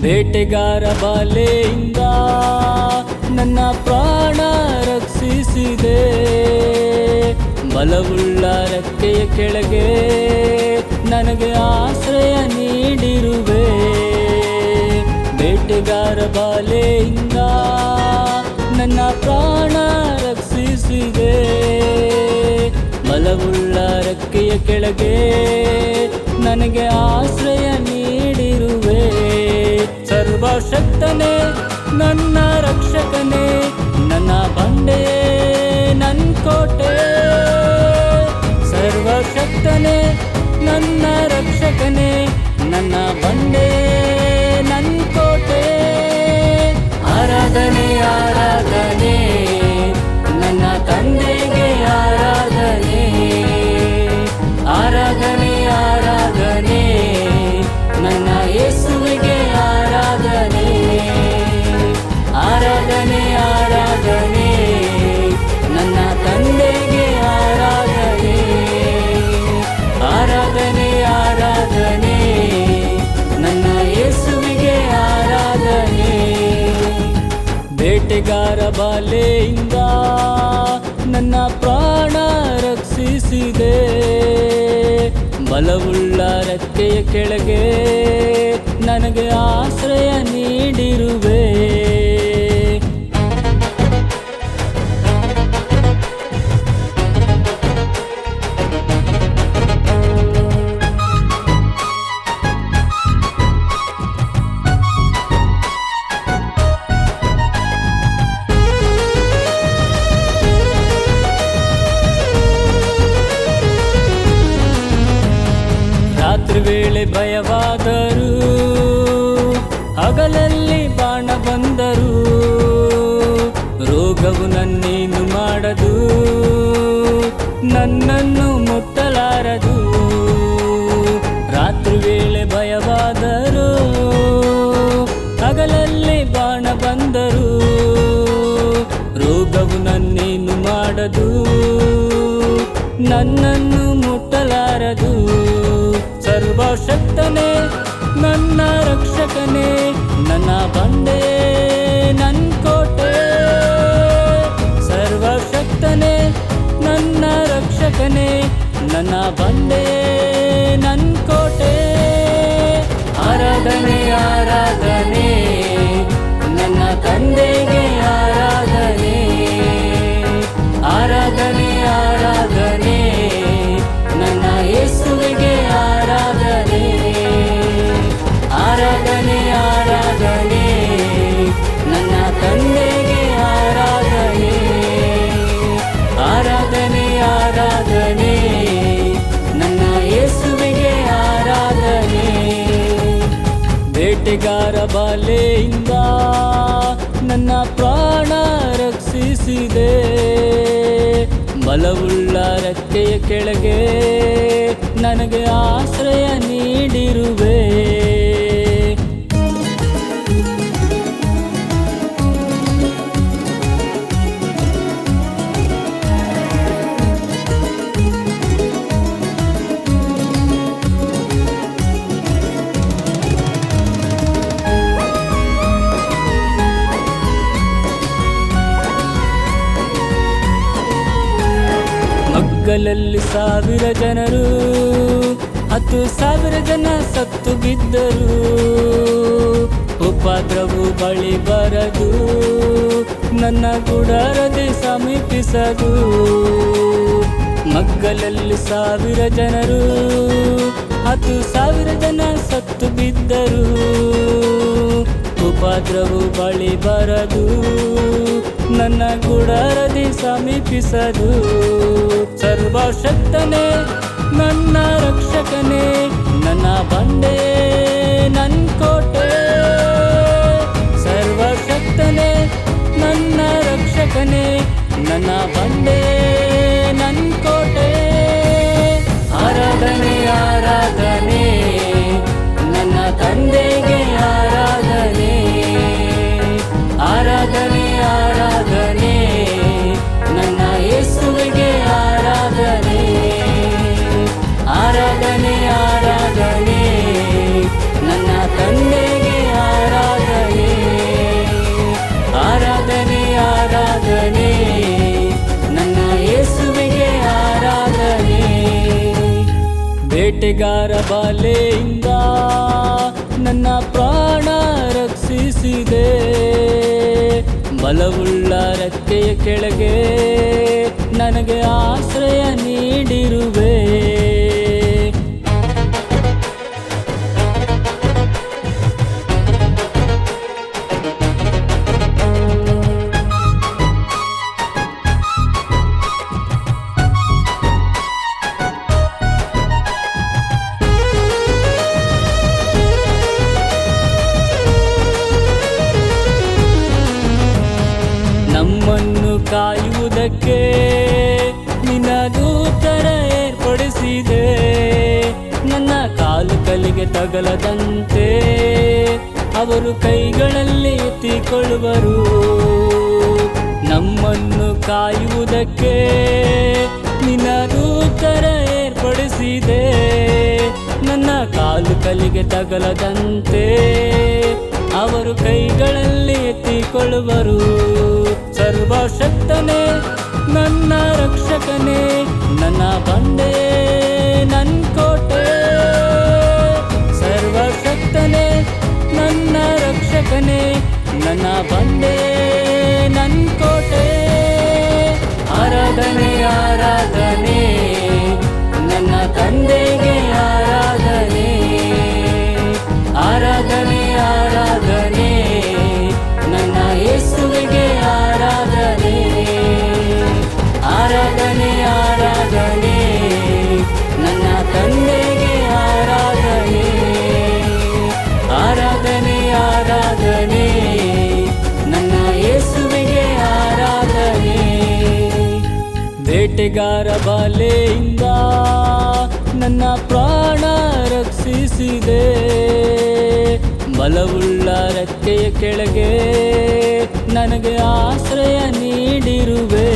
ಬೇಟೆಗಾರ ಬಾಲೆಯಿಂದ ನನ್ನ ಪ್ರಾಣ ರಕ್ಷಿಸಿದೆ. ಬಲವುಳ್ಳ ರೆಕ್ಕೆಯ ಕೆಳಗೆ ನನಗೆ ಆಶ್ರಯ ನೀಡಿರುವೆ. ಬೇಟೆಗಾರ ಬಾಲೆಯಿಂದ ನನ್ನ ಪ್ರಾಣ ರಕ್ಷಿಸಿದೆ. ಬಲವುಳ್ಳ ರೆಕ್ಕೆಯ ಕೆಳಗೆ ನನಗೆ ಆಶ್ರಯ ನೀಡಿರುವೆ. ಸರ್ವಶಕ್ತನೇ ನನ್ನ ರಕ್ಷಕನೇ, ನನ್ನ ಬಂಡೆ ನನ್ನ ಕೋಟೆ. ಸರ್ವಶಕ್ತನೇ ನನ್ನ ರಕ್ಷಕನೇ, ನನ್ನ ಬಂಡೆ ನನ್ನ ಕೋಟೆ. ಆರಾಧನೆ ಆರಾಧನೆ ನನ್ನ ತಂದೆಗೆ ಆರಾಧನೆ. ಆರಾಧನೆ ಆರಾಧನೆ ನನ್ನ ಯೇಸುವಿಗೆ ಆರಾಧನೆ. ಆರಾಧನೆ ಆರಾಧನೆ ನನ್ನ ತಂದೆಗೆ ಆರಾಧನೆ. ಆರಾಧನೆ ಆರಾಧನೆ ನನ್ನ ಯೇಸುವಿಗೆ ಆರಾಧನೆ. ಬೇಟೆಗಾರ ಬಾಲೆಯಿಂದ ನನ್ನ ಪ್ರಾಣ ರಕ್ಷಿಸಿದೆ. ಬಲವುಳ್ಳ ರೆಕ್ಕೆಯ ಕೆಳಗೆ ನನಗೆ ಆಶ್ರಯ ನೀಡಿರುವೆ. ರಾತ್ರಿ ವೇಳೆ ಭಯವಾದರೂ, ಹಗಲಲ್ಲಿ ಬಾಣ ಬಂದರು, ರೋಗವು ನನ್ನೇನು ಮಾಡದು, ನನ್ನನ್ನು ಮುಟ್ಟಲಾರದು. ರಾತ್ರಿ ವೇಳೆ ಭಯವಾದರೂ, ಹಗಲಲ್ಲಿ ಬಾಣ ಬಂದರು, ರೋಗವು ನನ್ನೇನು ಮಾಡದು, ನನ್ನನ್ನು ಮುಟ್ಟಲಾರದು. ಸರ್ವಶಕ್ತನೇ ನನ್ನ ರಕ್ಷಕನೇ, ನನ್ನ ಬಂಡೆ ನನ್ನ ಕೋಟೆ. ಸರ್ವಶಕ್ತನೇ ನನ್ನ ರಕ್ಷಕನೇ, ನನ್ನ ಬಂಡೆ ನನ್ನ ಕೋಟೆ. ಆರಾಧನೆ ಆರಾಧನೆ ನನ್ನ ತಂದೆಗೆ ಆರಾಧನೆ. ಆರಾಧನೆ ಆರಾಧನೆ ನನ್ನ ಯೇಸುವಿಗೆ ಆರಾಧನೆ. ಆರಾಧನೆ ಆರಾಧನೆ ನನ್ನ ತಂದೆಗೆ ಆರಾಧನೆ. ಆರಾಧನೆ ಆರಾಧನೆ ನನ್ನ ಯೇಸುವಿಗೆ ಆರಾಧನೆ. ಬೇಟೆಗಾರ ಬಾಲೆಯಿಂದ ನನ್ನ ಪ್ರಾಣ ರಕ್ಷಿಸಿದೆ. ಬಲವುಳ್ಳ ರೆಕ್ಕೆಯ ಕೆಳಗೆ ನನಗೆ ಆಶ್ರಯ ನೀಡಿರುವೆ. ಮಗ್ಗಲಲ್ಲಿ 1000 ಜನರು, 10,000 ಜನ ಸತ್ತು ಬಿದ್ದರು, ಉಪದ್ರವು ಬಳಿ ಬರದು, ನನ್ನ ಗುಡಾರದೆ ಸಮೀಪಿಸದು. ಮಗ್ಗಲಲ್ಲಿ 1000 ಜನರು, 10,000 ಜನ ಸತ್ತು ಬಿದ್ದರು, ಉಪದ್ರವು ಬಳಿ ಬರದು, ನನ್ನ ಗುಡಾರದೆ ಸಮೀಪಿಸದು. ಸರ್ವಶಕ್ತನೇ ನನ್ನ ರಕ್ಷಕನೇ, ನನ್ನ ಬಂಡೆ ನನ್ನ ಕೋಟೆ. ಸರ್ವಶಕ್ತನೇ ನನ್ನ ರಕ್ಷಕನೇ, ನನ್ನ ಬಂಡೆ ನನ್ನ ಕೋಟೆ. ಆರಾಧನೆ ಆರಾಧನೆ ನನ್ನ ತಂದೆಗೆ ಆರಾಧನೆ. ಆರಾಧನೆ ಆರಾಧನೆ ನನ್ನ ಯೇಸುವಿಗೆ ಆರಾಧನೆ. ಆರಾಧನೆ ಆರಾಧನೆ ನನ್ನ ತಂದೆಗೆ ಆರಾಧನೆ. ಬೇಟೆಗಾರ ಬಾಲೆಯಿಂದ ನನ್ನ ಪ್ರಾಣ ರಕ್ಷಿಸಿದೆ. ಬಲವುಳ್ಳ ರೆಕ್ಕೆಯ ಕೆಳಗೆ ನನಗೆ ಆಶ್ರಯ ನೀಡಿರುವೆ. ನಮ್ಮನ್ನು ಕಾಯುವುದಕ್ಕೆ ನಿನ್ನ ದೂತರ ಏರ್ಪಡಿಸಿದೆ. ನನ್ನ ಕಾಲು ಕಲಿಗೆ ತಗಲದಂತೆ ಅವರು ಕೈಗಳಲ್ಲಿ ಎತ್ತಿಕೊಳ್ಳುವರು. ನಮ್ಮನ್ನು ಕಾಯುವುದಕ್ಕೆ ನಿನ್ನ ದೂತರ ಏರ್ಪಡಿಸಿದೆ. ನನ್ನ ಕಾಲು ಕಲಿಗೆ ತಗಲದಂತೆ ಅವರು ಕೈಗಳಲ್ಲಿ ಎತ್ತಿಕೊಳ್ಳುವರು. ಸರ್ವಶಕ್ತನೇ ನನ್ನ ರಕ್ಷಕನೇ, ನನ್ನ ಬಂಡೆ ನನ್ನ ಕೋಟೆ. ಸರ್ವಶಕ್ತನೇ ನನ್ನ ರಕ್ಷಕನೇ, ನನ್ನ ಬಂಡೆ ನನ್ನ ಕೋಟೆ. ಆರಾಧನೆ ಆರಾಧನೆ ನನ್ನ ತಂದೆಗೆ ಆರಾಧನೆ. ಆರಾಧನೆ ಆರಾಧನೆ ನನ್ನ ಯೇಸುವಿಗೆ ಆರಾಧನೆ. ಆರಾಧನೆ ಆರಾಧನೆ ನನ್ನ ತಂದೆಗೆ ಆರಾಧನೆ. ಆರಾಧನೆ ಆರಾಧನೆ ನನ್ನ ಯೇಸುವಿಗೆ ಆರಾಧನೆ. ಬೇಟೆಗಾರ ಬಾಲೆಯಿಂದ ನನ್ನ ಪ್ರಾಣ ರಕ್ಷಿಸಿದೆ. ಬಲವುಳ್ಳ ರೆಕ್ಕೆಯ ಕೆಳಗೆ ನನಗೆ ಆಶ್ರಯ ನೀಡಿರುವೆ.